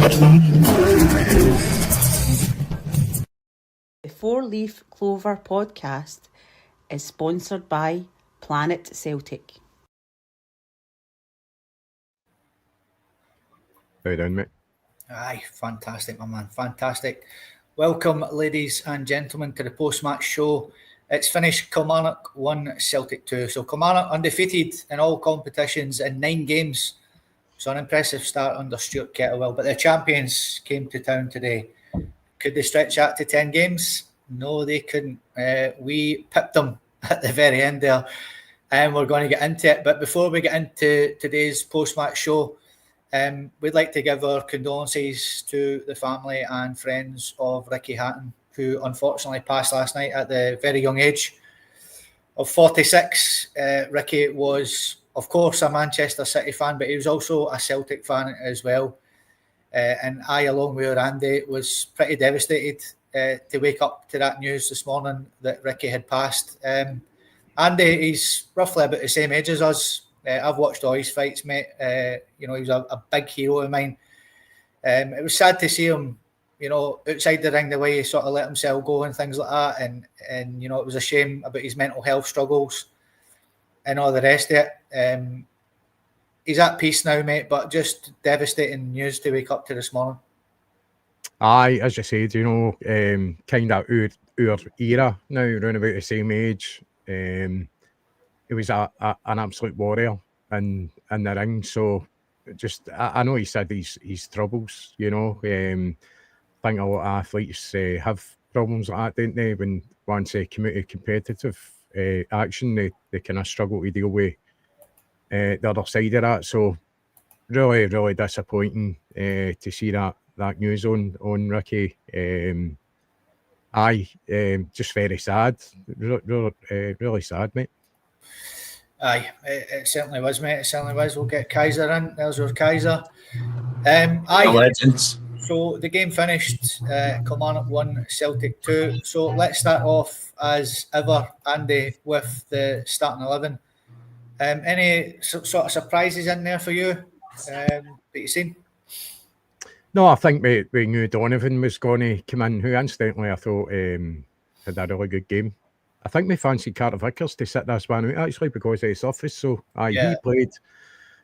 The Four Leaf Clover podcast is sponsored by Planet Celtic. How you doing, mate? Aye, fantastic, my man, fantastic. Welcome, ladies and gentlemen, to the post-match show. It's finished. Kilmarnock 1, Celtic 2. So Kilmarnock undefeated in all competitions in 9 games. So an impressive start under Stuart Kettlewell. But the champions came to town today. Could they stretch that to 10 games? No, they couldn't. We pipped them at the very end there. And we're going to get into it. But before we get into today's post-match show, we'd like to give our condolences to the family and friends of Ricky Hatton, who unfortunately passed last night at the very young age of 46. Ricky was, of course, a Manchester City fan, but he was also a Celtic fan as well. And I, along with Andy, was pretty devastated to wake up to that news this morning that Ricky had passed. Andy, he's roughly about the same age as us. I've watched all his fights, mate. He was a big hero of mine. It was sad to see him, outside the ring, the way he sort of let himself go and things like that. And it was a shame about his mental health struggles and all the rest of it. He's at peace now, mate, but just devastating news to wake up to this morning. Aye, as you said, kind of our era now, around about the same age. He was an absolute warrior in the ring. So just, I know he said his troubles, I think a lot of athletes have problems like that, don't they? When once they come out of competitive action, they kind of struggle to deal with the other side of that. So really, really disappointing to see that news on Ricky. Just very sad. Really sad, mate. Aye, it certainly was, mate. It certainly was. We'll get Kaiser in. There's our Kaiser. The legends. So the game finished. Kilmarnock 1, Celtic 2. So let's start off as ever, Andy, with the starting 11. Any sort of surprises in there for you that you've seen? No, I think we knew Donovan was going to come in, who instantly I thought had a really good game. I think we fancied Carter Vickers to sit this one out, actually, because of his surface. So he played.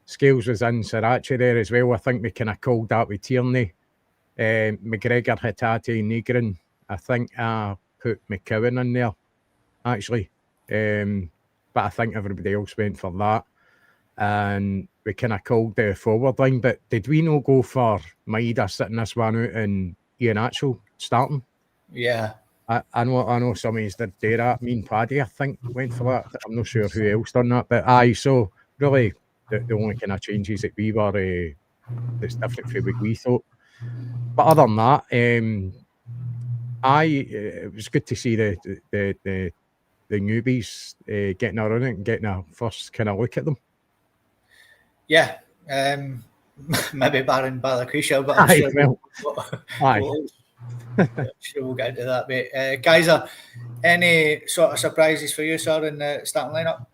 Scales was in, Sriracha there as well. I think we kind of called that with Tierney. McGregor, Hatate, Negrin. I think I put McCowan in there, actually. But I think everybody else went for that. And we kind of called the forward line. But did we not go for Maeda sitting this one out and Ian Atchell starting? Yeah. I know some of us did do that. Me and Paddy, I think, went for that. I'm not sure who else done that. But so really the only kind of changes that we were that's different from what we thought. But other than that, it was good to see the newbies getting around it and getting a first kind of look at them. Yeah, maybe Baron Balakusha, but I'm sure we'll get into that, mate. Kaiser, any sort of surprises for you, sir, in the starting lineup?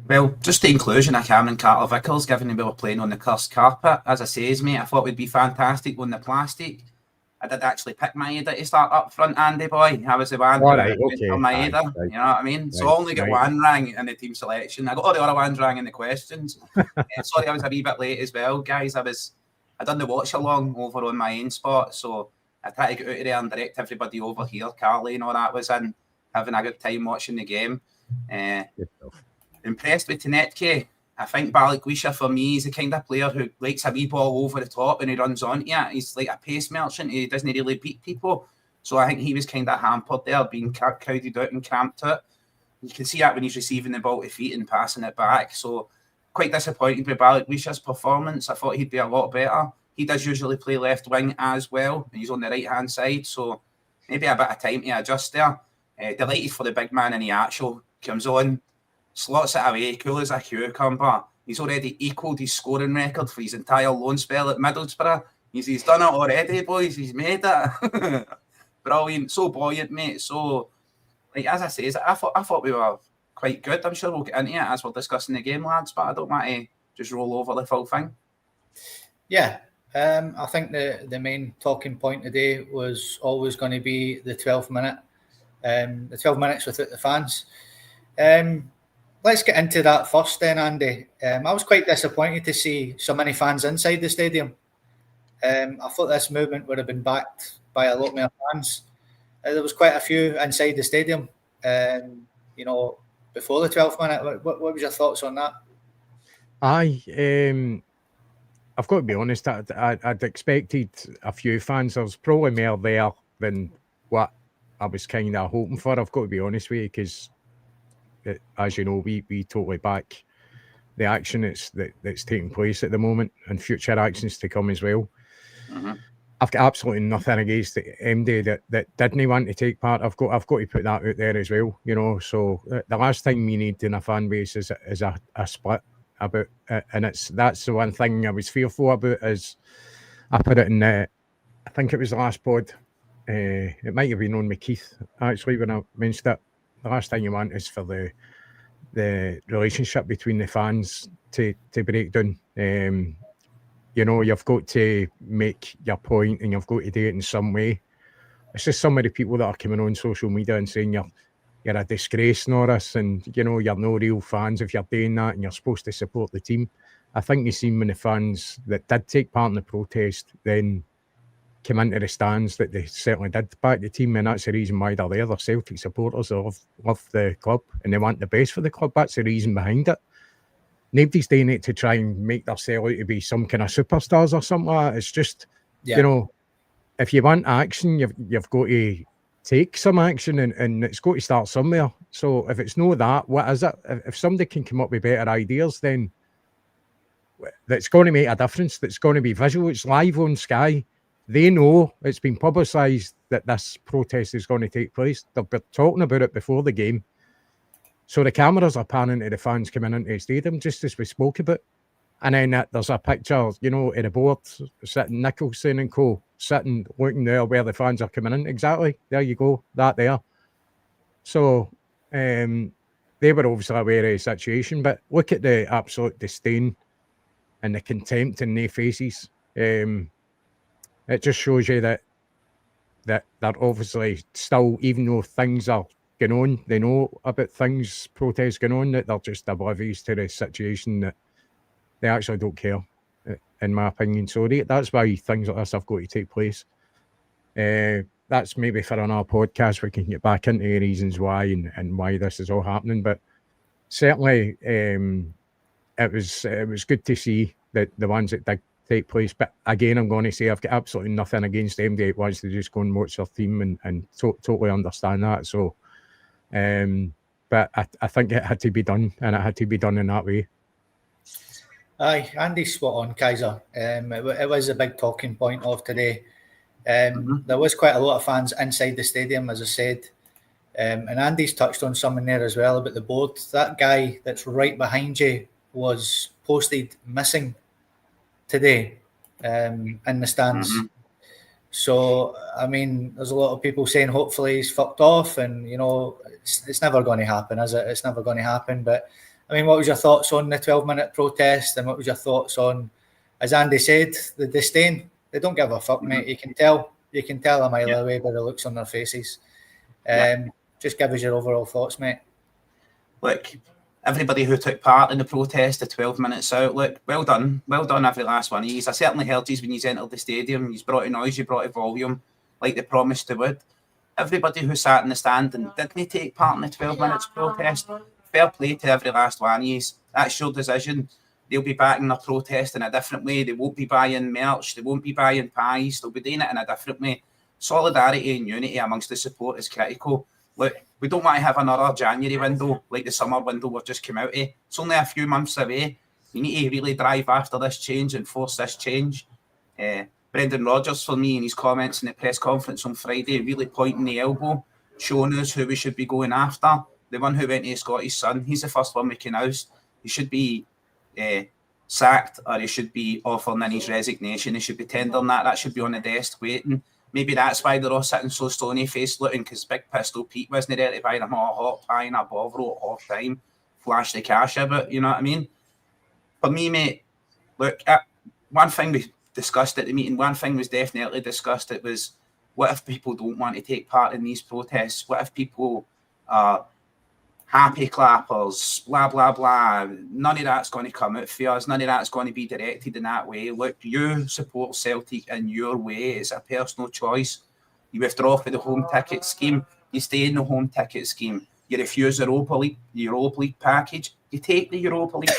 Well, just the inclusion of Cameron Carter-Vickers, given we were playing on the cursed carpet. As I says, mate, I thought it would be fantastic on the plastic. I did actually pick Maeda to start up front, Andy boy. I was the one for Maeda, you know what I mean? So I only got one rang in the team selection. I got all the other ones rang in the questions. Sorry, I was a wee bit late as well, guys. I done the watch along over on my own spot, so I tried to get out of there and direct everybody over here. Carly and all that was in, having a good time watching the game. Impressed with Tenetke. I think Balagwisha, for me, is the kind of player who likes a wee ball over the top and he runs onto it. He's like a pace merchant. He doesn't really beat people. So I think he was kind of hampered there, being crowded out and cramped out. You can see that when he's receiving the ball to feet and passing it back. So quite disappointed with Balagwisha's performance. I thought he'd be a lot better. He does usually play left wing as well. And he's on the right-hand side. So maybe a bit of time to adjust there. Delighted for the big man in the actual. Comes on, slots it away, cool as a cucumber. He's already equalled his scoring record for his entire loan spell at Middlesbrough. He's done it already, boys. He's made it. Brilliant. So buoyant, mate. So, like as I say, I thought we were quite good. I'm sure we'll get into it as we're discussing the game, lads, but I don't want to just roll over the full thing. Yeah. I think the main talking point today was always going to be the 12 minute, the 12 minutes without the fans. Let's get into that first then, Andy. I was quite disappointed to see so many fans inside the stadium. I thought this movement would have been backed by a lot more fans. There was quite a few inside the stadium, before the 12th minute. What was your thoughts on that? I've got to be honest, I'd expected a few fans. There's probably more there than what I was kind of hoping for. I've got to be honest with you, because, as you know, we totally back the action that's taking place at the moment, and future actions to come as well. Mm-hmm. I've got absolutely nothing against the MD that didn't want to take part. I've got to put that out there as well, So the last thing we need in a fan base is a split about it, and that's the one thing I was fearful about. Is I put it in I think it was the last pod. It might have been on McKeith actually when I mentioned it. The last thing you want is for the relationship between the fans to break down. You've got to make your point, and you've got to do it in some way. It's just some of the people that are coming on social media and saying you're a disgrace, Norris, and you're no real fans if you're doing that, and you're supposed to support the team. I think you seen when the fans that did take part in the protest then came into the stands that they certainly did back the team, and that's the reason why they're there. They're Celtic supporters, they love the club, and they want the best for the club. That's the reason behind it. Nobody's doing it to try and make themselves out to be some kind of superstars or something like that. It's just, if you want action, you've got to take some action, and it's got to start somewhere. So if it's no that, what is it? If somebody can come up with better ideas, then that's going to make a difference. That's going to be visual. It's live on Sky. They know it's been publicised that this protest is going to take place. They've been talking about it before the game. So the cameras are panning to the fans coming into the stadium, just as we spoke about. And then there's a picture, of the board, sitting Nicholson and co, sitting, looking there where the fans are coming in. Exactly. There you go. That there. So they were obviously aware of the situation, but look at the absolute disdain and the contempt in their faces. It just shows you that they're obviously still, even though things are going on, they know about things, protests going on, that they're just oblivious to the situation, that they actually don't care, in my opinion. So that's why things like this have got to take place. That's maybe for another podcast we can get back into the reasons why and why this is all happening. But certainly it was good to see that the ones that did take place. But again, I'm going to say I've got absolutely nothing against MD wants to just go and watch their team and totally understand that. So but I think it had to be done, and it had to be done in that way. Aye, Andy's spot on, Kaiser. It was a big talking point of today. There was quite a lot of fans inside the stadium, as I said. And Andy's touched on something there as well about the board. That guy that's right behind you was posted missing today in the stands. Mm-hmm. So, I mean, there's a lot of people saying hopefully he's fucked off, and, it's never going to happen, is it? It's never going to happen. But, I mean, what was your thoughts on the 12-minute protest, and what was your thoughts on, as Andy said, the disdain? They don't give a fuck, mate. You can tell a mile away by the looks on their faces. Just give us your overall thoughts, mate. Look, everybody who took part in the protest, the 12 minutes out, look, well done every last one of you. I certainly heard you when you entered the stadium. You brought a noise, you brought a volume, like they promised they would. Everybody who sat in the stand and didn't take part in the 12 minutes protest, fair play to every last one of you. That's your decision. They'll be backing their protest in a different way. They won't be buying merch. They won't be buying pies. They'll be doing it in a different way. Solidarity and unity amongst the support is critical. Look, we don't want to have another January window like the summer window we've just come out of. It's only a few months away. You need to really drive after this change and force this change. Brendan Rodgers, for me, in his comments in the press conference on Friday, really pointing the elbow, showing us who we should be going after. The one who went to the Scottish Sun, he's the first one we can oust. He should be sacked, or he should be offering in his resignation. He should be tendering that. That should be on the desk waiting. Maybe that's why they're all sitting so stony-faced looking, because Big Pistol Pete wasn't there to buy them all a hot pie and a Bovril at half time, flash the cash about, you know what I mean? For me, mate, look, one thing discussed at the meeting. One thing was definitely discussed. It was, what if people don't want to take part in these protests? What if people are happy clappers, blah, blah, blah? None of that's going to come out for us. None of that's going to be directed in that way. Look, you support Celtic in your way. It's a personal choice. You withdraw from the home ticket scheme. You stay in the home ticket scheme. You refuse the Europa League package. You take the Europa League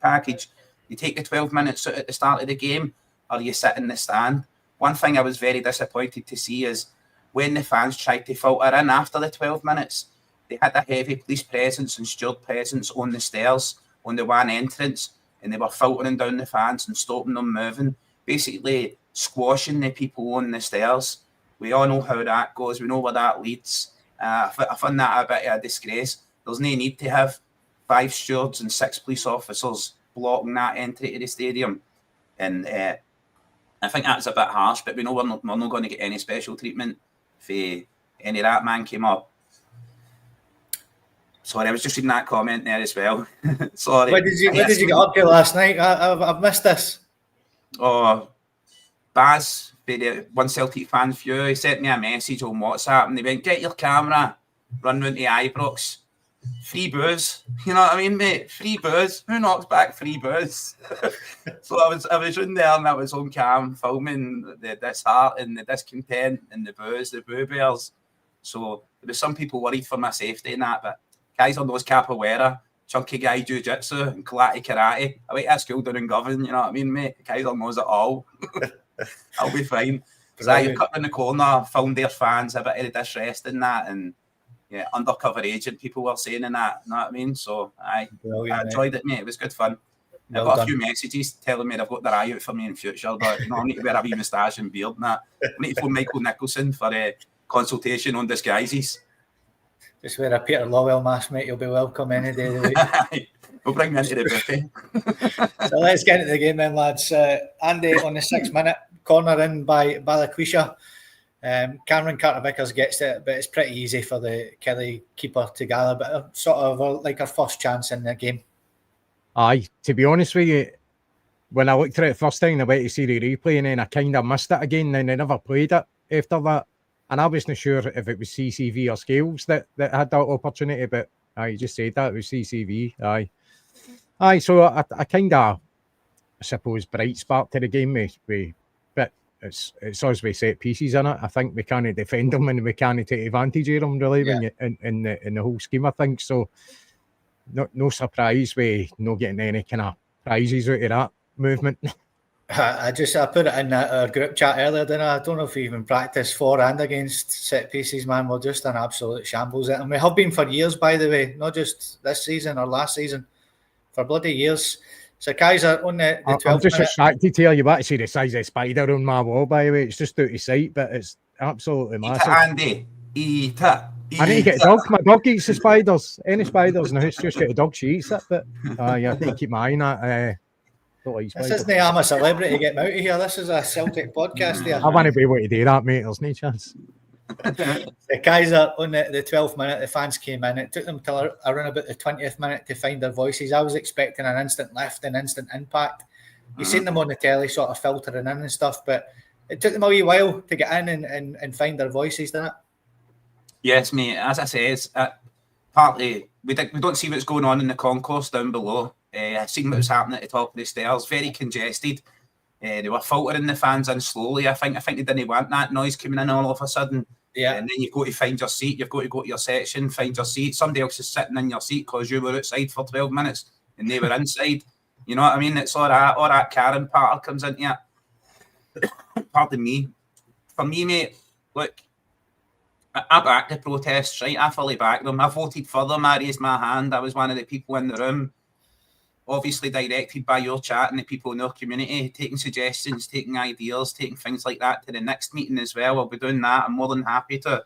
package. You take the 12 minutes at the start of the game, or you sit in the stand. One thing I was very disappointed to see is when the fans tried to filter in after the 12 minutes, they had a heavy police presence and steward presence on the stairs, on the one entrance, and they were filtering down the fans and stopping them moving, basically squashing the people on the stairs. We all know how that goes. We know where that leads. I find that a bit of a disgrace. There's no need to have 5 stewards and 6 police officers blocking that entry to the stadium. And I think that's a bit harsh, but we know we're not going to get any special treatment if any of that man came up. Sorry, I was just reading that comment there as well. Sorry. What did you get up to last night? I've missed this. Oh, Baz, the one Celtic fan view, he sent me a message on WhatsApp and they went, get your camera, run round to Ibrox. Free booze. You know what I mean, mate? Free booze. Who knocks back free booze? So I was in there and I was on cam filming the disheart and the discontent and the booze, the boo bears. So there was some people worried for my safety and that, but guys on those capoeira, chunky guy jiu-jitsu and karate. I went to school down in Govan, you know what I mean, mate? Guys on knows it all. I'll be fine. So you cut in the corner, filmed their fans, a bit of disrest in that, and yeah, undercover agent people were saying in that, you know what I mean? So I enjoyed it, mate. It was good fun. I've got a few messages telling me they've got their eye out for me in future, but I need to wear a wee moustache and beard and that. I need to phone Michael Nicholson for a consultation on disguises. Just wear a Peter Lawwell mask, mate. You'll be welcome any day of the week. We'll bring me into the buffet. So let's get into the game then, lads. Andy on the 6-minute corner in by Balikwisha. Cameron Carter-Vickers gets it, but it's pretty easy for the Killie keeper to gather, but sort of like our first chance in the game. Aye, to be honest with you, when I looked at it first time, I went to see the replay and then I kind of missed it again, and they never played it after that. And I wasn't sure if it was CCV or Scales that had that opportunity, but you just said that, it was CCV. Aye, so I kind of, I suppose, bright spark to the game but it's us with set pieces in it. I think we can't defend them and we can't take advantage of them really in the whole scheme of things. So no surprise we not getting any kind of prizes out of that movement. I put it in our group chat earlier, didn't I? I don't know if we even practiced for and against set pieces, man. We're just an absolute shambles at them. We have been for years, by the way, not just this season or last season, for bloody years. So Kaiser on the 12th I'm just minute. distracted here. You want to see the size of the spider on my wall, by the way. It's just out of sight, but it's absolutely massive. Andy, eat it. I need to get a dog. My dog eats the spiders. Any spiders in the house, just get a dog, she eats it. But I need to keep my eye on that. This isn't I'm a celebrity, get me out of here. This is a Celtic podcast here. I want to be able to do that, mate. There's no chance. The Kaiser on the 12th minute, the fans came in. It took them till around about the 20th minute to find their voices. I was expecting an instant lift and instant impact. You've seen them on the telly sort of filtering in and stuff, but it took them a wee while to get in and find their voices, didn't it? Yes, mate. As I said, partly we don't see what's going on in the concourse down below. I've seen what was happening at the top of the stairs. Very congested. They were filtering the fans in slowly. I think they didn't want that noise coming in all of a sudden. Yeah. And then you've got to find your seat. You've got to go to your section, find your seat. Somebody else is sitting in your seat because you were outside for 12 minutes and they were inside. You know what I mean? It's all that Karen part comes into it. Pardon me. For me, mate, look, I back the protests, right? I fully back them. I voted for them. I raised my hand. I was one of the people in the room. Obviously directed by your chat and the people in our community, taking suggestions, taking ideas, taking things like that to the next meeting as well. I'll be doing that. I'm more than happy to.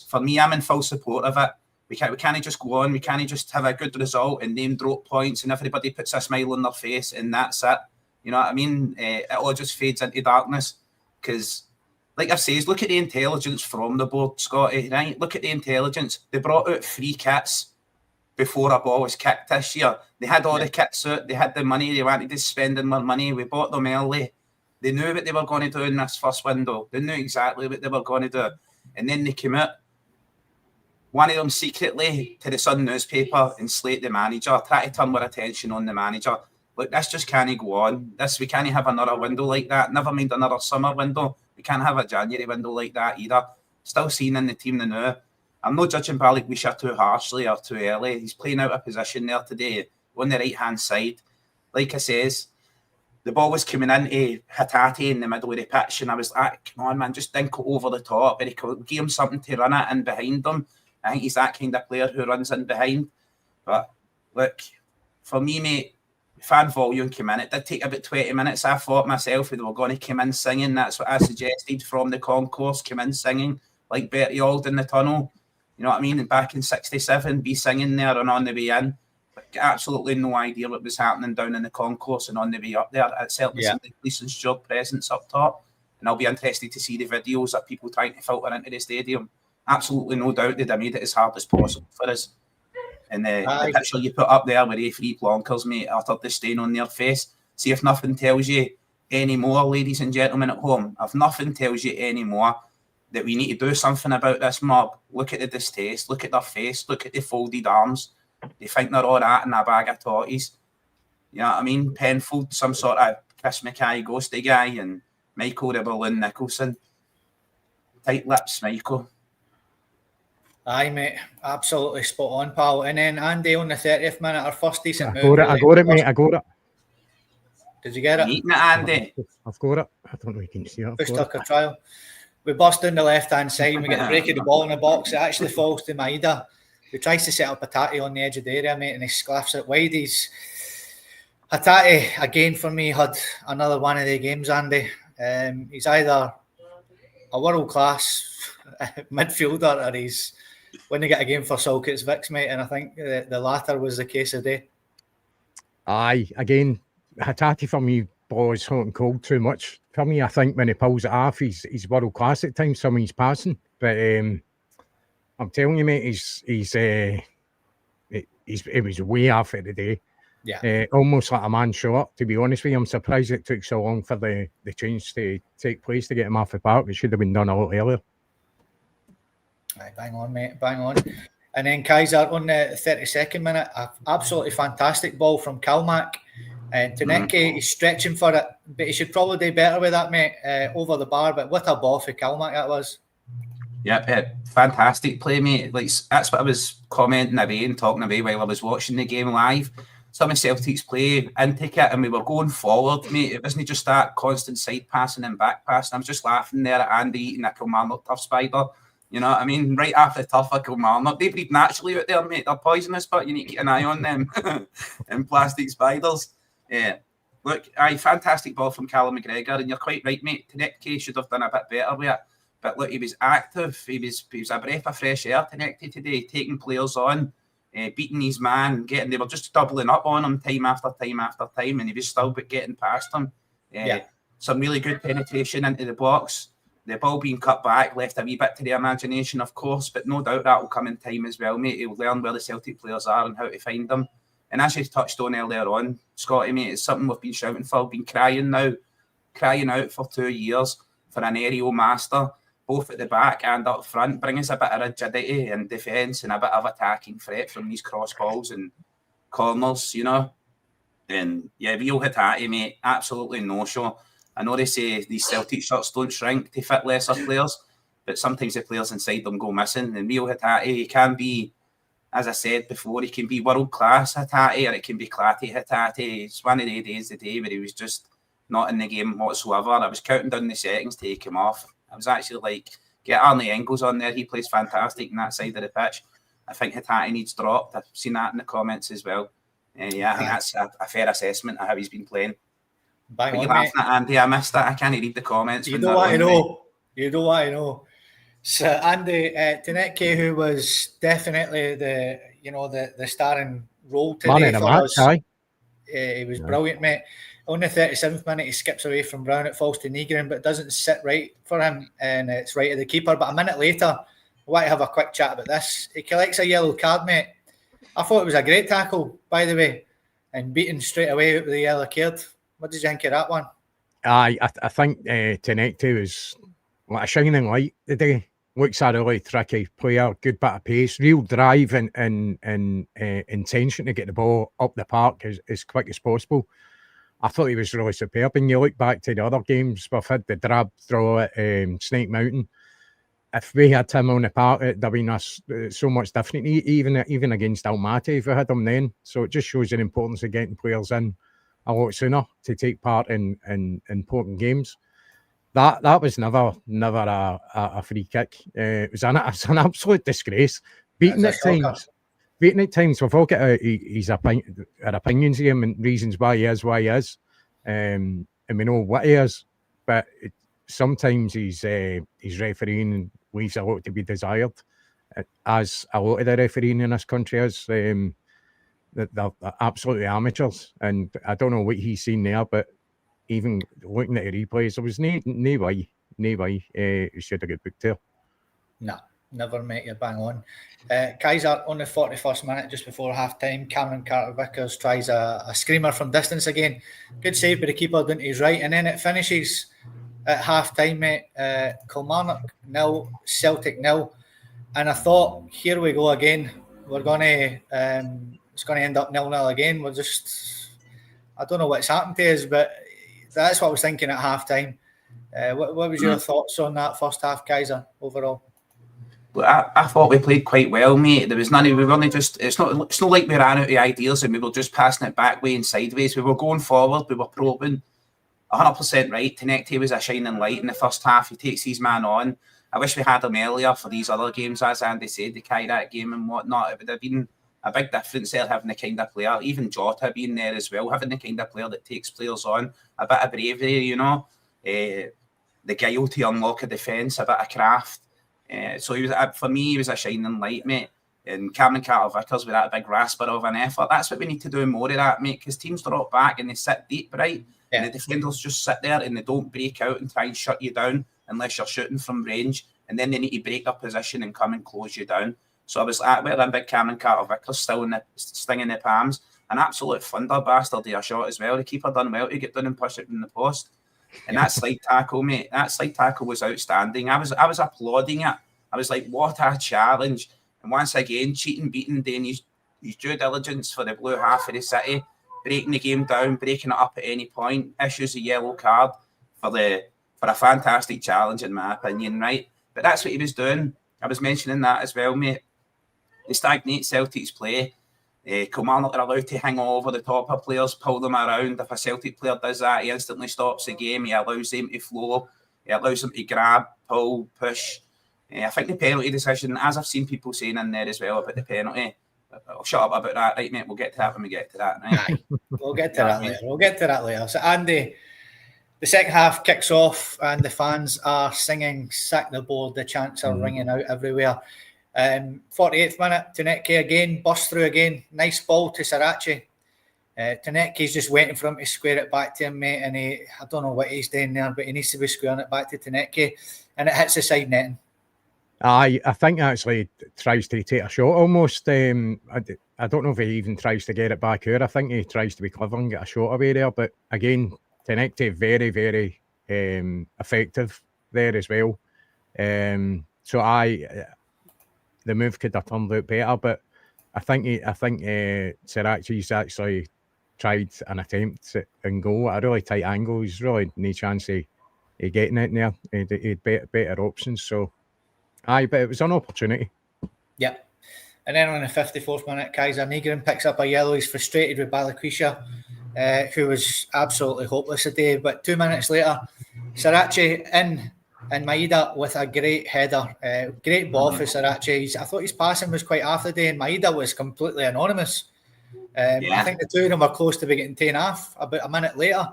For me, I'm in full support of it. We can't just go on. We can't just have a good result and name drop points and everybody puts a smile on their face and that's it. You know what I mean? It all just fades into darkness because, like I've said, look at the intelligence from the board, Scotty, right? Look at the intelligence. They brought out free kits. before a ball was kicked this year. They had all the kits out, they had the money, they wanted to spend more money. We bought them early. They knew what they were going to do in this first window. They knew exactly what they were going to do. And then they came out, one of them secretly, to the Sun newspaper and slate the manager, try to turn more attention on the manager. Look, this just can't go on. We can't have another window like that. Never mind another summer window. We can't have a January window like that either. Still seeing in the team now. I'm not judging Balikwisha too harshly or too early. He's playing out of position there today on the right-hand side. Like I says, the ball was coming into Hatate in the middle of the pitch, and I was like, come on, man, just dink it over the top. But he could give him something to run it in behind him. I think he's that kind of player who runs in behind. But look, for me, mate, fan volume came in. It did take about 20 minutes. I thought myself they were going to come in singing. That's what I suggested from the concourse, come in singing like Bertie Auld in the tunnel. You know what I mean? And back in 67, be singing there and on the way in. But absolutely no idea what was happening down in the concourse and on the way up there. It certainly seemed like police and steward presence up top. And I'll be interested to see the videos of people trying to filter into the stadium. Absolutely no doubt they'd have made it as hard as possible for us. And the picture you put up there with the three plonkers, mate, uttered the stain on their face. See if nothing tells you any more, ladies and gentlemen at home, if nothing tells you any more that we need to do something about this mob. Look at the distaste, look at their face, look at the folded arms. They think they're all that in a bag of totties. You know what I mean? Penfold, some sort of Chris Mackay ghosty guy, and Michael the Balloon Nicholson. Tight lips, Michael. Aye, mate. Absolutely spot on, pal. And then Andy on the 30th minute, our first decent move. I got it, mate. I got it. Did you get it? Eating it, Andy. I've got it. I don't know if you can see it. Push Tucker trial. We bust down the left-hand side and we get the break of the ball in the box. It actually falls to Maida, who tries to set up Hatate on the edge of the area, mate, and he sclaffs it wide. Hatate, again, for me, had another one of the games, Andy. He's either a world-class midfielder or he's when they get a game for Salkit's Vicks, mate, and I think the latter was the case today. Aye, again, Hatate for me was hot and cold too much. For me, I think when he pulls it off, he's world class at times. Some of his passing, but I'm telling you, mate, it was way off it today. Yeah, almost like a man shot. To be honest with you, I'm surprised it took so long for the change to take place to get him off the park. It should have been done a lot earlier. Right, bang on, mate, bang on. And then Kaiser on the 32nd minute, absolutely fantastic ball from Kilmarnock. And Taneke, he's stretching for it, but he should probably do better with that, mate, over the bar. But what a ball for Kilmarnock that was. Yeah, fantastic play, mate. Like, that's what I was commenting away and talking away while I was watching the game live. Some of Celtic's play, intake it, and we were going forward, mate. It wasn't just that constant side passing and back passing. I was just laughing there at Andy eating a Kilmarnock tough spider. You know what I mean? Right after the tough of Kilmarnock. They breed naturally out there, mate. They're poisonous, but you need to keep an eye on them. And plastic spiders. Yeah. Look, fantastic ball from Callum McGregor, and you're quite right, mate. Taneke should have done a bit better with it. But look, he was active. He was a breath of fresh air, Taneke, today, taking players on, beating his man, they were just doubling up on him time after time after time, and he was still getting past them. Some really good penetration into the box. The ball being cut back left a wee bit to the imagination, of course, but no doubt that will come in time as well, mate. He'll learn where the Celtic players are and how to find them. And as you touched on earlier on, Scotty, mate, it's something we've been shouting for, been crying out for 2 years for an aerial master, both at the back and up front. Bring us a bit of rigidity and defence and a bit of attacking threat from these cross balls and corners, you know. And yeah, real Hatate, mate, absolutely no show. I know they say these Celtic shirts don't shrink to fit lesser players, but sometimes the players inside them go missing. And real Hatate, he can be, as I said before, he can be world-class Hatate or it can be clatty Hatate. It's one of the days today where he was just not in the game whatsoever. I was counting down the settings to take him off. I was actually like, get Arne Engels on there. He plays fantastic in that side of the pitch. I think Hatate needs dropped. I've seen that in the comments as well. And yeah, I think that's a fair assessment of how he's been playing. Bang on, laughing at Andy? I missed that. I can't read the comments. You don't want to know. You don't want to know. So Andy Taneke, who was definitely the starring role today for us. He was brilliant, mate. On the 37th minute, he skips away from Brown. It falls to Nygren, but it doesn't sit right for him, and it's right at the keeper. But a minute later, I want to have a quick chat about this. He collects a yellow card, mate. I thought it was a great tackle, by the way, and beaten straight away with the yellow card. What did you think of that one? I think Tenecte was like a shining light today. Looks a really tricky player, good bit of pace, real drive and intention to get the ball up the park as quick as possible. I thought he was really superb. And you look back to the other games, we've had the drab throw at Snake Mountain. If we had him on the park, it'd have been so much different, even against Almaty if we had him then. So it just shows the importance of getting players in a lot sooner to take part in important games. That was never a free kick. It was an absolute disgrace. Beaten at times. We've all got our opinions of him and reasons why he is. And we know what he is. But sometimes he's refereeing leaves a lot to be desired, as a lot of the refereeing in this country is. They're absolutely amateurs, and I don't know what he's seen there, but even looking at the replays, there was no way he should have got booked there. No, never, mate, you're bang on. Kaiser, on the 41st minute, just before half-time, Cameron Carter-Vickers tries a screamer from distance again. Good save by the keeper down to his right, and then it finishes at half-time, mate. Kilmarnock 0, Celtic 0. And I thought, here we go again. We're going to... it's going to end up 0-0 again. We're just... I don't know what's happened to us, but that's what I was thinking at half-time. What was your thoughts on that first half, Kaiser, overall? Well, I thought we played quite well, mate. There was none of... We weren't just... It's not like we ran out of ideas and we were just passing it back way and sideways. We were going forward. We were probing. 100% right. Tenecte was a shining light in the first half. He takes his man on. I wish we had him earlier for these other games, as Andy said, to carry that game and whatnot. It would have been a big difference there, having the kind of player, even Jota being there as well, having the kind of player that takes players on, a bit of bravery, you know, the guile to unlock a defence, a bit of craft. So he was, for me, he was a shining light, mate. And Cameron Carter-Vickers with that big rasper of an effort. That's what we need to do more of that, mate, because teams drop back and they sit deep, right? Yeah. And the defenders just sit there and they don't break out and try and shut you down unless you're shooting from range. And then they need to break their position and come and close you down. So I was at that big Cameron Carter-Vickers still stinging the palms. An absolute thunder bastard to a shot as well. The keeper done well to get down and push it in the post. And that slide tackle, mate, that slide tackle was outstanding. I was applauding it. I was like, what a challenge. And once again, cheating, beating, doing his due diligence for the blue half of the city, breaking the game down, breaking it up at any point, issues a yellow card for a fantastic challenge, in my opinion, right? But that's what he was doing. I was mentioning that as well, mate. They stagnate Celtic's play. Kilmarnock are allowed to hang over the top of players, pull them around. If a Celtic player does that, he instantly stops the game. He allows them to flow. He allows them to grab, pull, push. I think the penalty decision, as I've seen people saying in there as well about the penalty, I'll shut up about that, right, mate? We'll get to that when we get to that, right? We'll get to that later. We'll get to that later. So, Andy, the second half kicks off and the fans are singing "Sack the Board." The chants are ringing out everywhere. 48th minute, Tenecte again, bust through again. Nice ball to Sarachi. Tenecte's just waiting for him to square it back to him, mate. And I don't know what he's doing there, but he needs to be squaring it back to Tenecte. And it hits the side netting. I think actually tries to take a shot almost. I don't know if he even tries to get it back out. I think he tries to be clever and get a shot away there. But again, Tenecte very, very effective there as well. So the move could have turned out better, but I think Sarachi's actually tried an attempt and goal at a really tight angle. He's really no chance of getting it there. He had better options. So, but it was an opportunity. Yeah. And then on the 54th minute, Kaiser Nygren picks up a yellow. He's frustrated with Balikwisha, who was absolutely hopeless today. But 2 minutes later, Sarachi in and Maeda with a great header. Great ball for Sarachi. I thought his passing was quite off today, and Maeda was completely anonymous. I think the two of them were close to be getting taken off about a minute later.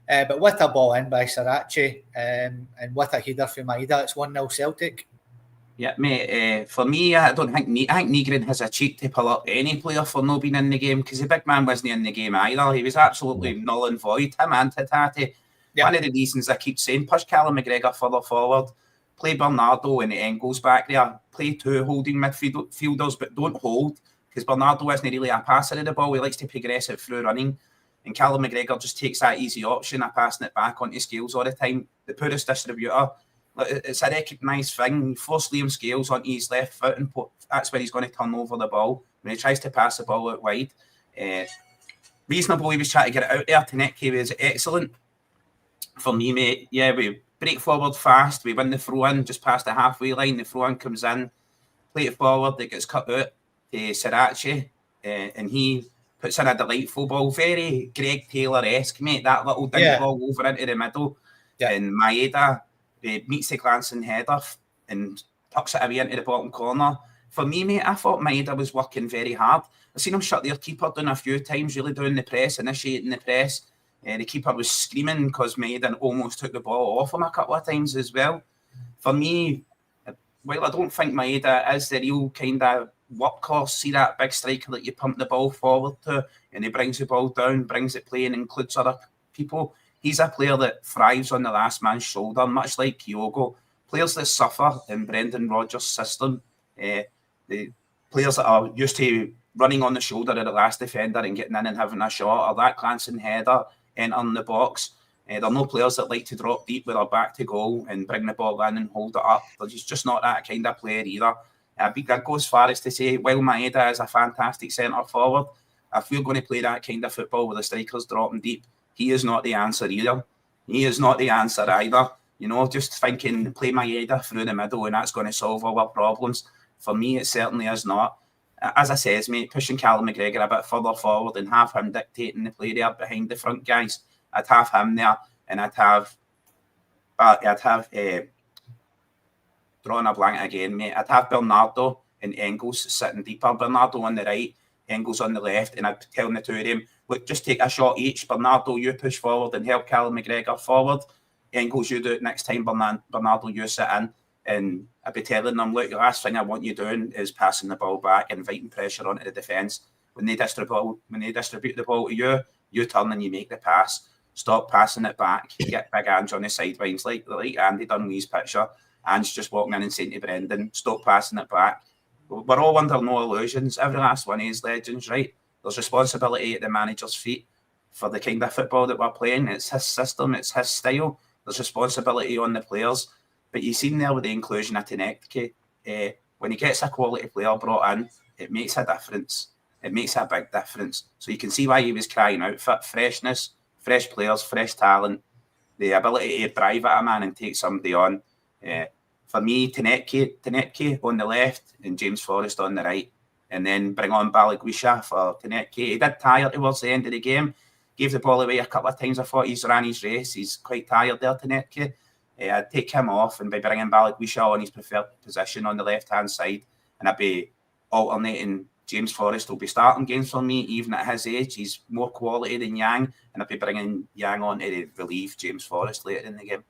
But with a ball in by Sarachi and with a header for Maeda, it's 1-0 Celtic. Yeah, mate, for me, I think Nygren has a cheat to pull up any player for not being in the game, because the big man wasn't in the game either. He was absolutely null and void, him and Tatati. Yeah. One of the reasons I keep saying, push Callum McGregor further forward, play Bernardo and the Engels back there, play two holding midfielders, but don't hold, because Bernardo isn't really a passer of the ball. He likes to progress it through running. And Callum McGregor just takes that easy option of passing it back onto Scales all the time. The poorest distributor. It's a recognised thing. Force Liam Scales onto his left foot, and that's where he's going to turn over the ball. When he tries to pass the ball out wide, reasonable, he was trying to get it out there. Tenecke was excellent. For me, mate, yeah, we break forward fast. We win the throw-in just past the halfway line. The throw-in comes in, play it forward, it gets cut out to Sriracha, and he puts in a delightful ball. Very Greg Taylor-esque, mate. That little dink ball over into the middle. Yeah. And Maeda meets the glancing header and tucks it away into the bottom corner. For me, mate, I thought Maeda was working very hard. I've seen him shut their keeper down a few times, really doing the press, initiating the press. The keeper was screaming because Maeda almost took the ball off him a couple of times as well. For me, while I don't think Maeda is the real kind of workhorse, see that big striker that you pump the ball forward to and he brings the ball down, brings it playing, includes other people. He's a player that thrives on the last man's shoulder, much like Kyogo. Players that suffer in Brendan Rodgers' system, the players that are used to running on the shoulder of the last defender and getting in and having a shot, or that glancing header entering the box. There are no players that like to drop deep with their back to goal and bring the ball in and hold it up. He's just not that kind of player either. I'd go as far as to say, while Maeda is a fantastic centre forward, if we're going to play that kind of football with the strikers dropping deep, he is not the answer either. He is not the answer either. You know, just thinking play Maeda through the middle and that's going to solve all our problems. For me, it certainly is not. As I says, mate, pushing Callum McGregor a bit further forward and have him dictating the play there behind the front guys. I'd have him there, and I'd have drawing a blank again, mate. I'd have Bernardo and Engels sitting deeper. Bernardo on the right, Engels on the left, and I'd tell the two of them, look, just take a shot each. Bernardo, you push forward and help Callum McGregor forward. Engels, you do it next time. Bernardo, you sit in. And I'd be telling them, look, the last thing I want you doing is passing the ball back, inviting pressure onto the defence. When they distribute the ball to you, you turn and you make the pass. Stop passing it back. Get big Ange on the sidelines like Andy done with his picture. Ange just walking in and saying to Brendan, stop passing it back. We're all under no illusions. Every last one of these legends, right? There's responsibility at the manager's feet for the kind of football that we're playing. It's his system. It's his style. There's responsibility on the players. But you've seen there with the inclusion of Tenecke, when he gets a quality player brought in, it makes a difference. It makes a big difference. So you can see why he was crying out for freshness, fresh players, fresh talent, the ability to drive at a man and take somebody on. For me, Tenecke on the left and James Forrest on the right. And then bring on Balagwisha for Tenecke. He did tire towards the end of the game. Gave the ball away a couple of times. I thought he's ran his race. He's quite tired there, Tenecke. I'd take him off and by bringing Balagwisha on his preferred position on the left-hand side, and I'd be alternating. James Forrest will be starting games for me, even at his age. He's more quality than Yang, and I'd be bringing Yang on to relieve James Forrest later in the game.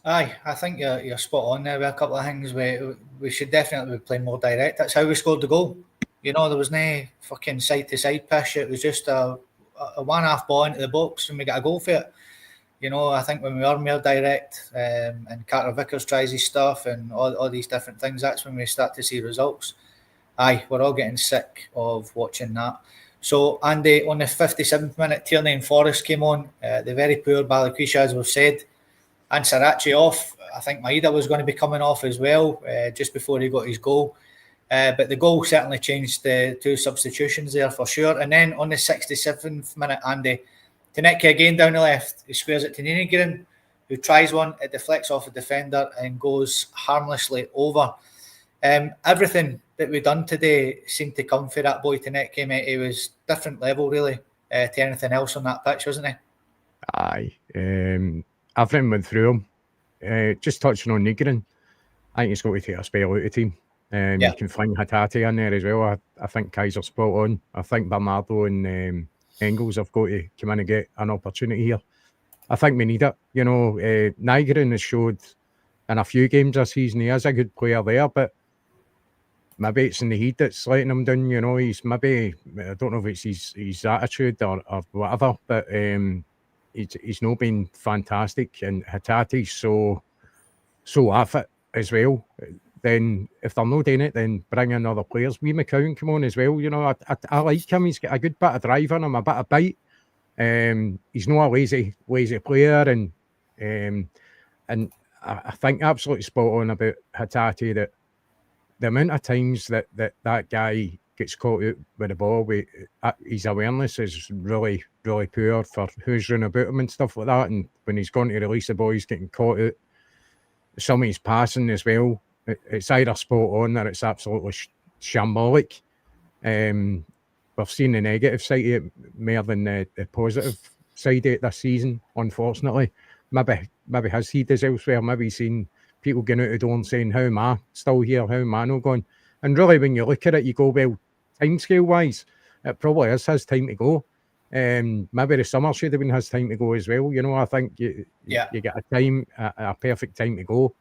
Aye, I think you're spot on there with a couple of things. We should definitely be playing more direct. That's how we scored the goal. You know, there was no fucking side-to-side push. It was just a one-half ball into the box and we got a goal for it. You know, I think when we are more direct and Carter Vickers tries his stuff and all these different things, that's when we start to see results. Aye, we're all getting sick of watching that. So, Andy, on the 57th minute, Tierney and Forrest came on. The very poor Balakwisha, as we've said, and Sriracha off. I think Maeda was going to be coming off as well just before he got his goal. But the goal certainly changed the two substitutions there for sure. And then on the 67th minute, Andy, Tenecke again down the left. He squares it to Nynegren, who tries one. It deflects off a defender and goes harmlessly over. Everything that we've done today seemed to come for that boy Tenecke, mate. He was different level, really, to anything else on that pitch, wasn't he? Aye. Everything went through him. Just touching on Nynegren, I think he's got to take a spell out of the team. You can find Hatate in there as well. I think Kaiser's spot on. I think Bernardo and Engels have got to come in and get an opportunity here. I think we need it. You know, Nygren has showed in a few games this season he is a good player there, but maybe it's in the heat that's letting him down. You know, he's maybe, I don't know if it's his attitude or whatever, but he's not been fantastic. And Hatate's so at it as well. then if they're not doing it, then bring in other players. Wee McCowan come on as well. You know, I like him. He's got a good bit of drive in him, a bit of bite. He's not a lazy player, and I think absolutely spot on about Hatate, that the amount of times that guy gets caught out with the ball, his awareness is really, really poor for who's running about him and stuff like that. And when he's going to release the ball, he's getting caught out. Some of his passing as well, it's either spot on or it's absolutely shambolic. We've seen the negative side of it more than the positive side of it this season, unfortunately. Maybe his head is elsewhere. Maybe he's seen people getting out the door and saying, how am I still here? How am I not going? And really, when you look at it, you go, well, timescale-wise, it probably is his time to go. Maybe the summer should have been his time to go as well. You know, I think you get a perfect time to go.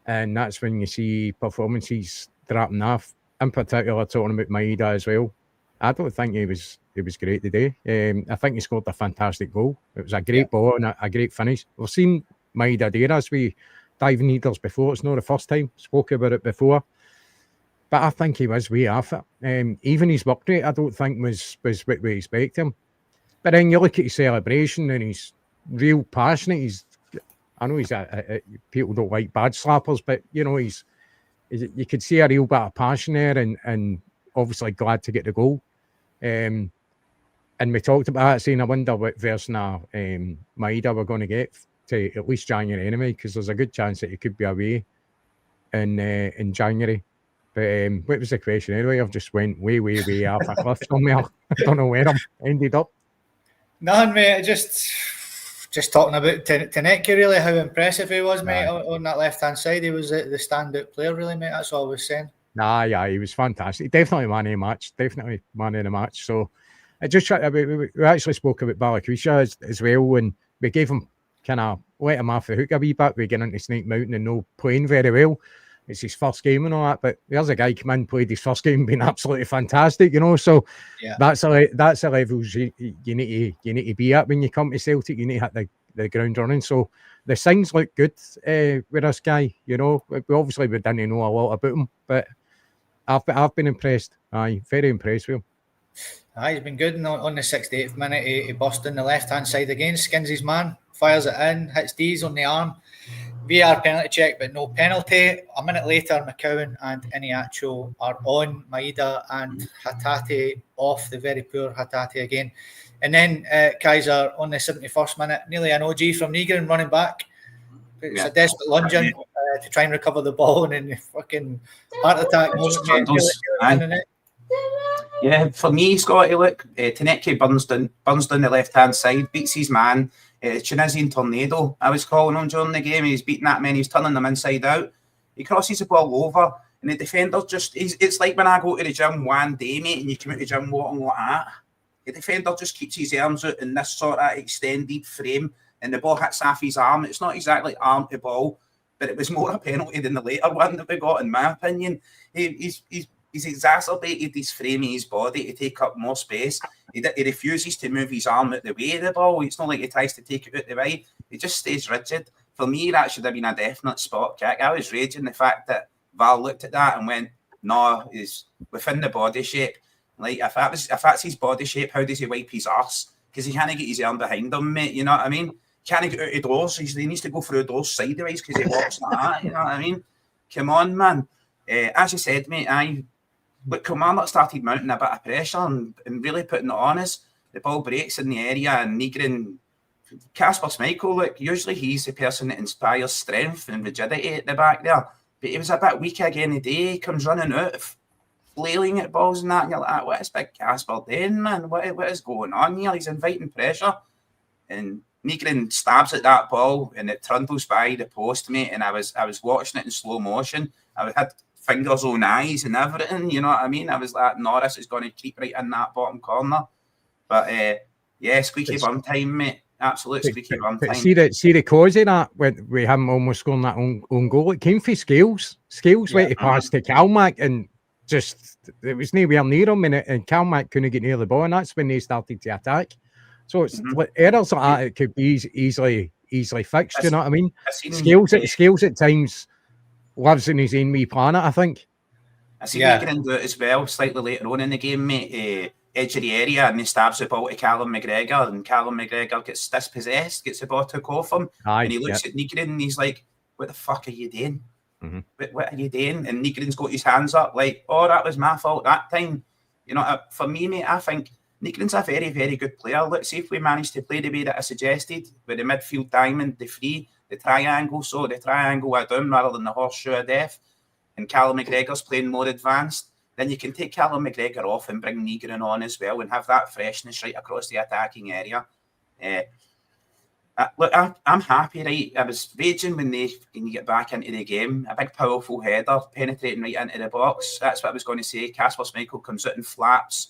And that's when you see performances dropping off. In particular, talking about Maeda as well. I don't think he was great today. I think he scored a fantastic goal. It was a great ball and a great finish. We've seen Maeda there as we diving needles before. It's not the first time. Spoke about it before. But I think he was way off it. Even his work rate, I don't think was what we expect him. But then you look at his celebration and he's real passionate. I know people don't like bad slappers, but you know, you could see a real bit of passion there, and obviously glad to get the goal. And we talked about it, saying I wonder what version of Maeda we're going to get to at least January anyway, because there's a good chance that he could be away in January. But what was the question anyway? I've just went way off a cliff somewhere. I don't know where I'm ended up. None, mate. Just talking about Taneki, really, how impressive he was, mate, on that left-hand side. He was the standout player, really, mate. That's all I was saying. Yeah, he was fantastic. Definitely man of the match. So I just we actually spoke about Balakwisha as well, and we gave him let him off the hook a wee bit. We get into Snake Mountain and no playing very well. It's his first game and all that, but there's a guy come in, played his first game, been absolutely fantastic, you know. So that's the levels you need to be at when you come to Celtic. You need to hit the ground running. So the signs look good with this guy, you know. We didn't know a lot about him, but I've been impressed. Very impressed with him. He's been good on the 68th minute. He bust in the left-hand side again, skins his man, fires it in, hits Dees on the arm. VAR penalty check, but no penalty. A minute later, McCowan and Iniacho are on. Maeda and Hatate off, the very poor Hatate again. And then Kaiser on the 71st minute, nearly an OG from Negrin running back. It's a desperate lunge in to try and recover the ball, and then the fucking heart attack moment. Yeah, for me, Scotty, look, Taneki burns down the left-hand side, beats his man. Tunisian tornado, I was calling him during the game. He's beating that man, he's turning them inside out. He crosses the ball over, and the defender it's like when I go to the gym one day, mate, and you come out the gym walking like that. The defender just keeps his arms out in this sort of extended frame, and the ball hits off his arm. It's not exactly arm to ball, but it was more a penalty than the later one that we got, in my opinion. He's exacerbated his frame in his body to take up more space. He refuses to move his arm out the way of the ball. It's not like he tries to take it out the way. He just stays rigid. For me, that should have been a definite spot kick. I was raging the fact that Val looked at that and went, no, he's within the body shape. Like, if that's his body shape, how does he wipe his arse? Because he can't get his arm behind him, mate. You know what I mean? Can't get out of doors. He needs to go through doors sideways because he walks like that. You know what I mean? Come on, man. As you said, mate, but Kilmarnock started mounting a bit of pressure and really putting it on us. The ball breaks in the area, and Negrin, Kasper Schmeichel, look, usually he's the person that inspires strength and rigidity at the back there. But he was a bit weak again today. He comes running out, flailing at balls and that, and you're like, what is big Kasper doing, man? What is going on here? He's inviting pressure. And Negrin stabs at that ball, and it trundles by the post, mate. And I was watching it in slow motion. I had fingers on eyes and everything, you know what I mean? I was like, Norris is going to keep right in that bottom corner. But squeaky bum time, mate. Absolute squeaky bum time. See the cause of that, with him almost scoring that own goal, it came from Scales. Scales went to pass to Kilmarnock, and just, it was nowhere near him, and Kilmarnock couldn't get near the ball, and that's when they started to attack. So it's like errors like that, it could be easily fixed, you know what I mean? Scales at times lives in his own wee planet, I think. I see Negrin do it as well, slightly later on in the game, mate. Edge of the area, and he stabs the ball to Callum McGregor, and Callum McGregor gets dispossessed, gets the ball took off him, and he looks at Negrin and he's like, "What the fuck are you doing? What are you doing?" And Negrin's got his hands up like, "Oh, that was my fault that time." You know, for me, mate, I think Negrin's a very, very good player. Let's see if we manage to play the way that I suggested, with the midfield diamond, the free, the triangle of doom rather than the horseshoe of death, and Callum McGregor's playing more advanced. Then you can take Callum McGregor off and bring Negrin on as well and have that freshness right across the attacking area. Look, I'm happy, right? I was raging when you get back into the game. A big, powerful header penetrating right into the box. That's what I was going to say. Kasper Schmeichel comes out and flaps,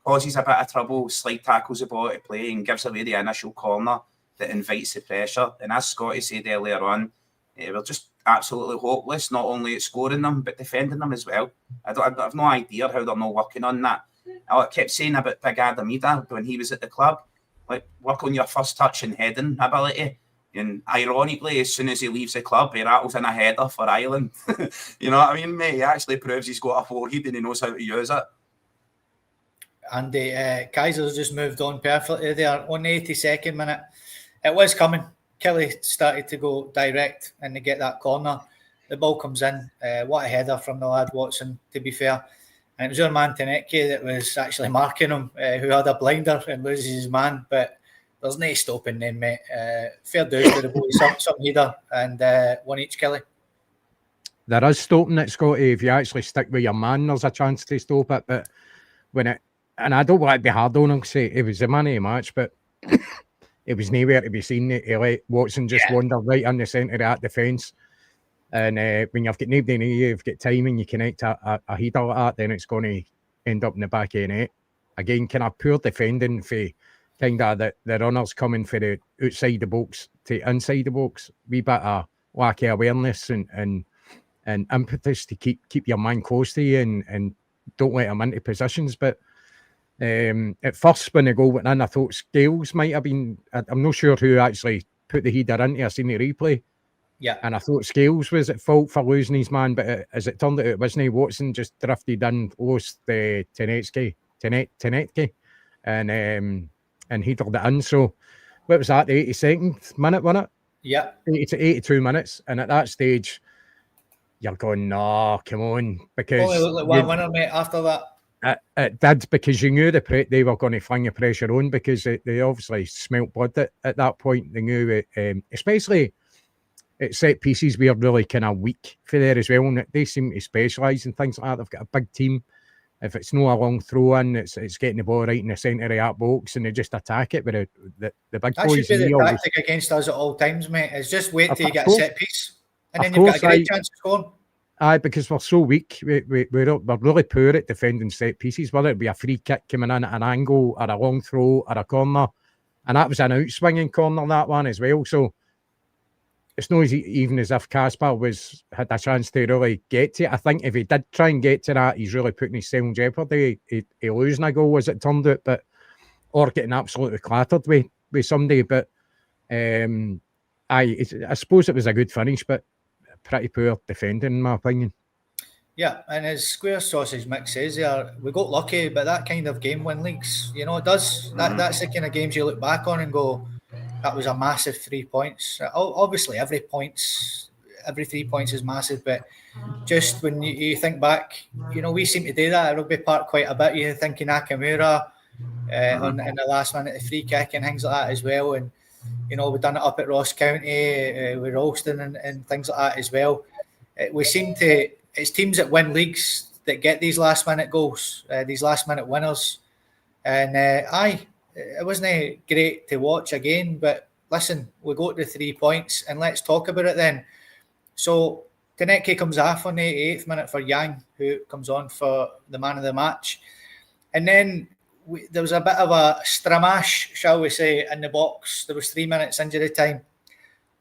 causes a bit of trouble, slide tackles the ball to play and gives away the initial corner that invites the pressure. And as Scotty said earlier on, we're just absolutely hopeless, not only at scoring them, but defending them as well. I have no idea how they're not working on that. I kept saying about Big Adamida when he was at the club, like, work on your first touch and heading ability. And ironically, as soon as he leaves the club, he rattles in a header for Ireland. You know what I mean, mate? He actually proves he's got a forehead and he knows how to use it. And Kaiser's just moved on perfectly there on the 82nd minute. It was coming. Killie started to go direct and to get that corner. The ball comes in. What a header from the lad Watson, to be fair. And it was your man Tenetke that was actually marking him, who had a blinder and loses his man. But there's no stopping them, mate. Fair dues to the boys. Some header and one each, Killie. There is stopping it, Scotty. If you actually stick with your man, there's a chance to stop it. But when it, and I don't want to be hard on him, say it was the man of the match, but it was nowhere to be seen. He let Watson just wander right in the centre of that defence. And when you've got nobody near you, you've got time and you connect a header like that, then it's going to end up in the back of the net. Again, kind of poor defending for kind of the runners coming for the outside the box to inside the box. Wee bit of lack of awareness and impetus to keep your man close to you and don't let him into positions. But at first, when the goal went in, I thought Scales might have been. I'm not sure who actually put the header into. I seen the replay. Yeah. And I thought Scales was at fault for losing his man, but as it turned out, it wasn't. Watson just drifted in, lost the Tenetke, and headered it in. So, what was that, the 82nd minute, wasn't it? Yeah. 82 minutes. And at that stage, you're going, no, come on. Because only looked like one winner, mate, after that. It did, because you knew they were going to fling the pressure on, because they obviously smelt blood at that point. They knew it, especially at set pieces, we are really kind of weak for there as well. And they seem to specialise in things like that. They've got a big team. If it's not a long throw in, it's getting the ball right in the centre of that box and they just attack it. But the big that boys. That should be the tactic against us at all times, mate. It's just wait till you get a set piece. And then you've got a great chance of scoring. Aye, because we're so weak. We're really poor at defending set pieces, whether it be a free kick coming in at an angle or a long throw or a corner. And that was an outswinging corner, that one as well. So it's not even as if Kasper had a chance to really get to it. I think if he did try and get to that, he's really putting himself in jeopardy. He losing a goal as it turned out, or getting absolutely clattered with somebody. But I suppose it was a good finish, but pretty poor defending, in my opinion. Yeah, and as Square Sausage Mix says there, we got lucky, but that kind of game win leagues, you know, it does. That's the kind of games you look back on and go, that was a massive 3 points. Obviously, every 3 points is massive, but just when you think back, you know, we seem to do that at Rugby Park quite a bit. You think of Nakamura in the last minute, the free kick and things like that as well. And, you know, we've done it up at Ross County with Ralston and things like that as well. We seem to, it's teams that win leagues that get these last minute goals, these last minute winners. And it wasn't great to watch again, but listen, we got the 3 points and let's talk about it then. So Tenetke comes off on the 88th minute for Yang, who comes on for the man of the match. And then there was a bit of a stramash, shall we say, in the box. There was 3 minutes injury time.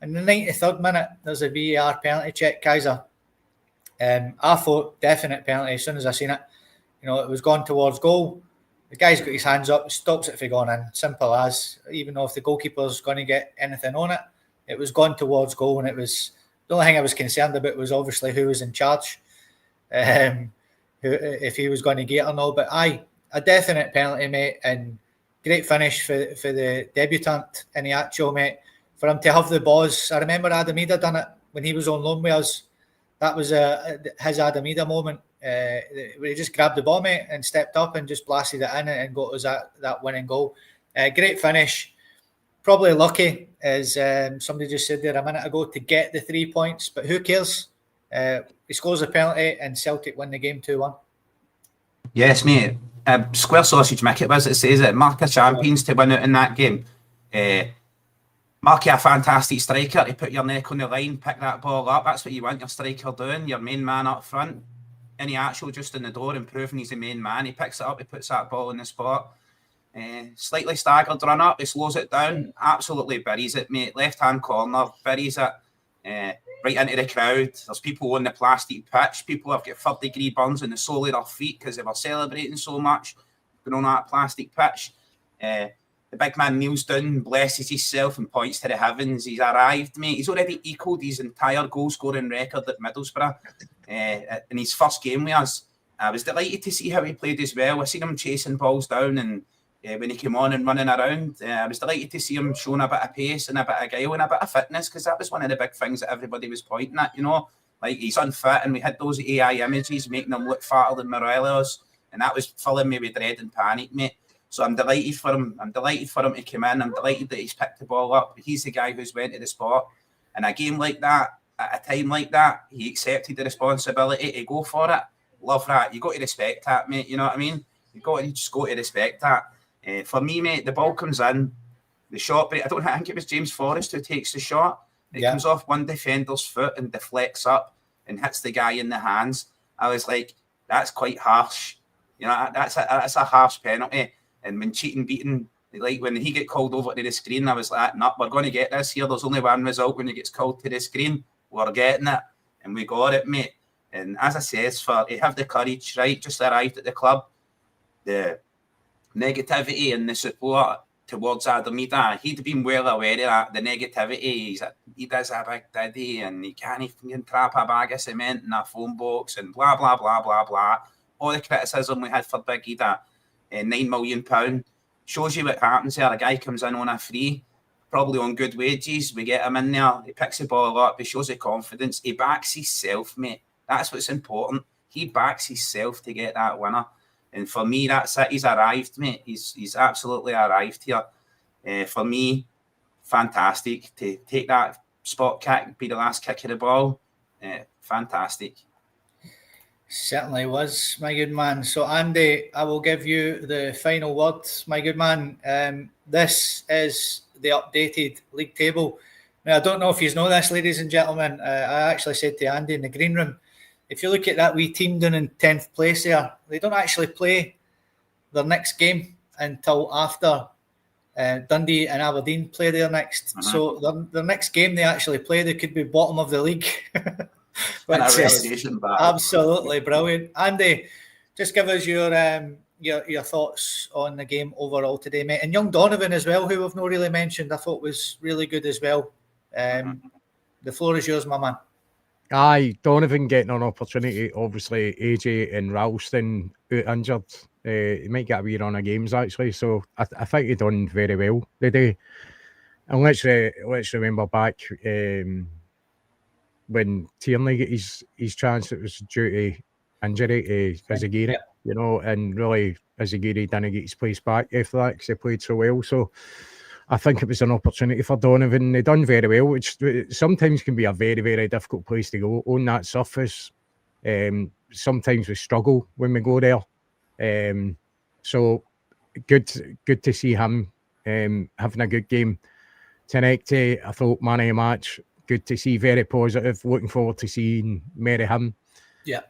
In the 93rd minute, there's a VAR penalty check, Kaiser. I thought definite penalty as soon as I seen it. You know, it was gone towards goal. The guy's got his hands up, stops it from going in. Simple as. Even though if the goalkeeper's going to get anything on it, it was gone towards goal and it was The only thing I was concerned about was obviously who was in charge, if he was going to get or no. But a definite penalty, mate, and great finish for the debutant in the actual, mate. For him to have the balls, I remember Adamida done it when he was on loan with us. That was his Adamida moment. Where he just grabbed the ball, mate, and stepped up and just blasted it in and got us that winning goal. Great finish. Probably lucky, as somebody just said there a minute ago, to get the 3 points. But who cares? He scores a penalty and Celtic win the game 2-1. Yes, mate. Square sausage Mick, it was. It says it. Mark of champions to win out in that game. Marky, a fantastic striker to put your neck on the line, pick that ball up. That's what you want your striker doing, your main man up front. Any actual just in the door and proving he's the main man. He picks it up, he puts that ball in the spot. Slightly staggered run up, he slows it down, absolutely buries it, mate. Left hand corner, buries it right into the crowd. There's people on the plastic pitch. People have got 3rd-degree burns in the sole of their feet because they were celebrating so much going on that plastic pitch. The big man kneels down, blesses himself and points to the heavens. He's arrived, mate. He's already equalled his entire goal-scoring record at Middlesbrough in his first game with us. I was delighted to see how he played as well. I seen him chasing balls down and when he came on and running around. I was delighted to see him showing a bit of pace and a bit of guile and a bit of fitness, because that was one of the big things that everybody was pointing at, you know. Like, he's unfit, and we had those AI images making him look fatter than Morelos, and that was filling me with dread and panic, mate. So I'm delighted for him. I'm delighted for him to come in. I'm delighted that he's picked the ball up. He's the guy who's went to the spot. In a game like that, at a time like that, he accepted the responsibility to go for it. Love that. You got to respect that, mate. You know what I mean? You just got to respect that. For me, mate, the ball comes in, the shot. But I think it was James Forrest who takes the shot. It comes off one defender's foot and deflects up and hits the guy in the hands. I was like, that's quite harsh. You know, that's a harsh penalty. And when cheating beaten, like when he get called over to the screen, I was like, no, we're going to get this here. There's only one result when he gets called to the screen. We're getting it. And we got it, mate. And as I says, for to have the courage, right, just arrived at the club, the negativity and the support towards Adamida, he'd been well aware of that, the negativity. He does a big daddy and he can't even trap a bag of cement in a phone box and blah, blah, blah, blah, blah. All the criticism we had for Big Ida. £9 million shows you what happens here. A guy comes in on a free, probably on good wages. We get him in there. He picks the ball up. He shows the confidence. He backs himself, mate. That's what's important. He backs himself to get that winner. And for me, that's it. He's arrived, mate. He's absolutely arrived here. For me, fantastic to take that spot kick, be the last kick of the ball. Fantastic. Certainly was, my good man. So, Andy, I will give you the final word, my good man. This is the updated league table. Now, I don't know if you know this, ladies and gentlemen. I actually said to Andy in the green room, if you look at that wee team down in 10th place there, they don't actually play their next game until after Dundee and Aberdeen play their next. Uh-huh. So, the next game they actually play, they could be bottom of the league. Which is absolutely brilliant. Andy, just give us your thoughts on the game overall today, mate. And young Donovan as well, who we've not really mentioned, I thought was really good as well. The floor is yours, my man. Aye, Donovan getting an opportunity. Obviously, AJ and Ralston out injured. He might get a wee run of games, actually. So I think he done very well today. And let's remember back when Tierney got his chance, it was due to injury to Izagiri, you know, and really Izagiri didn't get his place back after that because he played so well. So I think it was an opportunity for Donovan. He done very well, which sometimes can be a very, very difficult place to go on that surface. Sometimes we struggle when we go there. So good to see him having a good game. Tenekte, I thought man of the match. Good to see, very positive. Looking forward to seeing Mary him. Yeah.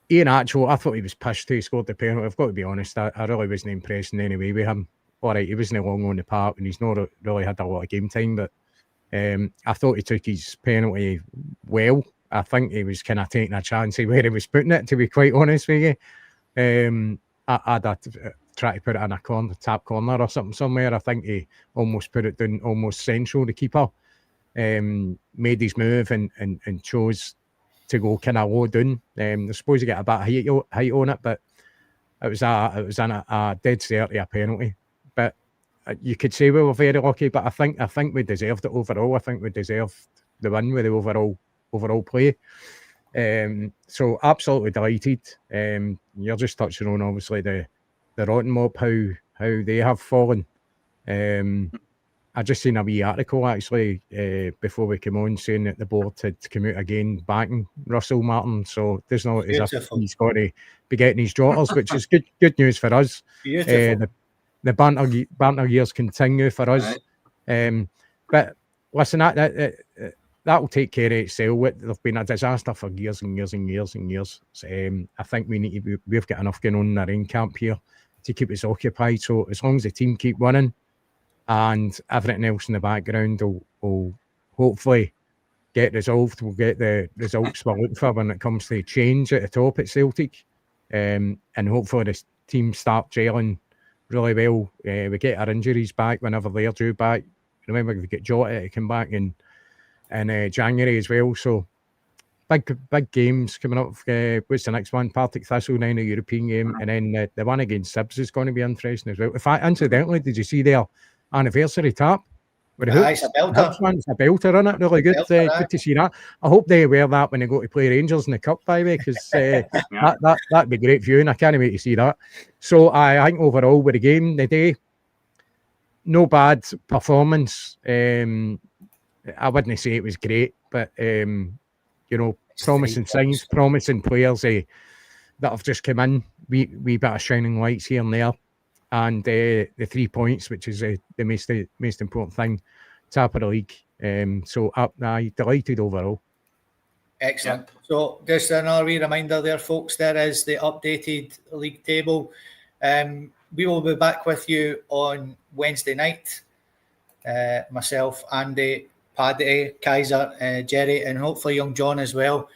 Ian Atchell, I thought he was pissed till he scored the penalty. I've got to be honest, I really wasn't impressed in any way with him. All right, he wasn't long on the park and he's not really had a lot of game time, but I thought he took his penalty well. I think he was kind of taking a chance of where he was putting it, to be quite honest with you. I'd try to put it in a corner, tap corner or something somewhere. I think he almost put it down almost central, the keeper. made his move and chose to go kind of low down. I suppose he got a bit of height on it, but it was a dead cert a penalty. But you could say we were very lucky, but I think we deserved it overall. I think we deserved the win with the overall play. So absolutely delighted. You're just touching on obviously the Rotten Mob, how they have fallen. I just seen a wee article actually before we came on saying that the board had come out again backing Russell Martin. So there's no as if he's got to be getting his daughters, which is good news for us. Beautiful. The banter years continue for us. But listen, that'll take care of itself. There's been a disaster for years and years and years and years. I think we've got enough going on in our own camp here to keep us occupied. So as long as the team keep winning and everything else in the background will hopefully get resolved. We'll get the results we're looking for when it comes to change at the top at Celtic. And hopefully the team start gelling really well. We get our injuries back whenever they're due back. Remember, we get Jota to come back in January as well. So big games coming up. What's the next one? Partick Thistle, then a European game, and then the one against Sibs is going to be interesting as well. In fact, incidentally, did you see their anniversary tap? It's a belter. It's a belter, isn't it? Really good. Good to see that. I hope they wear that when they go to play Rangers in the Cup, by the way, because that'd be great viewing. I can't wait to see that. So I think overall with the game today, no bad performance. I wouldn't say it was great, but promising signs, promising players that have just come in. We bit of shining lights here and there, and the 3 points, which is the most important thing, top of the league. So I'm delighted overall. Excellent. Yeah. So just another wee reminder there, folks, there is the updated league table. We will be back with you on Wednesday night. Myself, Andy, Paddy, Kaiser, Jerry, and hopefully young John as well.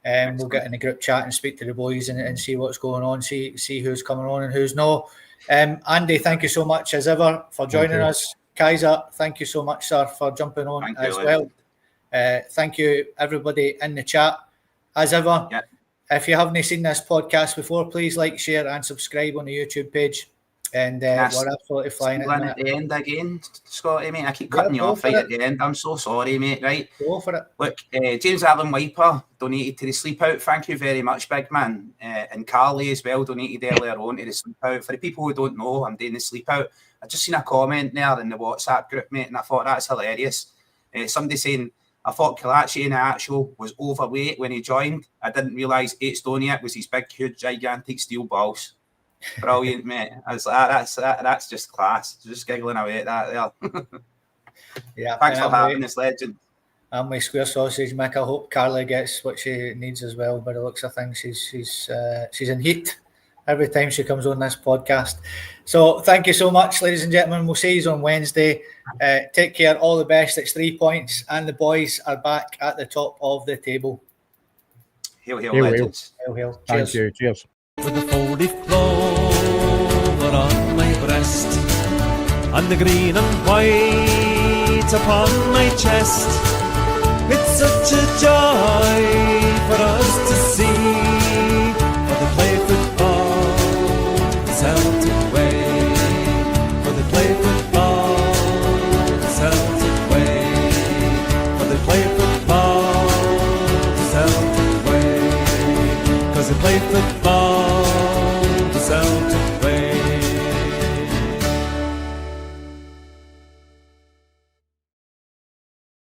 We'll get in the group chat and speak to the boys and see what's going on, see who's coming on and who's not. Andy, thank you so much as ever for joining us. Kaiser, thank you so much, sir, for jumping on well. Thank you, everybody in the chat. As ever, if you haven't seen this podcast before, please like, share, and subscribe on the YouTube page. And we're absolutely flying at the end again, Scotty, mate. I keep cutting you off right at the end. I'm so sorry, mate. Right, go for it. Look, James Allen Wiper donated to the sleep out. Thank you very much, big man. And Carly as well donated earlier on to the sleep out. For the people who don't know, I'm doing the sleep out. I just seen a comment there in the WhatsApp group, mate, and I thought that's hilarious. Somebody saying, I thought Kalachi in the actual was overweight when he joined. I didn't realise 8 stone yet was his big, huge, gigantic steel balls. Brilliant, mate. I was like, that's just class. Just giggling away at that there. Yeah. Thanks for having this, legend. And my square sausage, Mick. I hope Carly gets what she needs as well. By the looks of things, she's in heat every time she comes on this podcast. So thank you so much, ladies and gentlemen. We'll see you on Wednesday. Take care. All the best. It's 3 points, and the boys are back at the top of the table. Hail, legends. Hail. Thank you. Cheers. With a four-leaf clover on my breast, and the green and white upon my chest, it's such a joy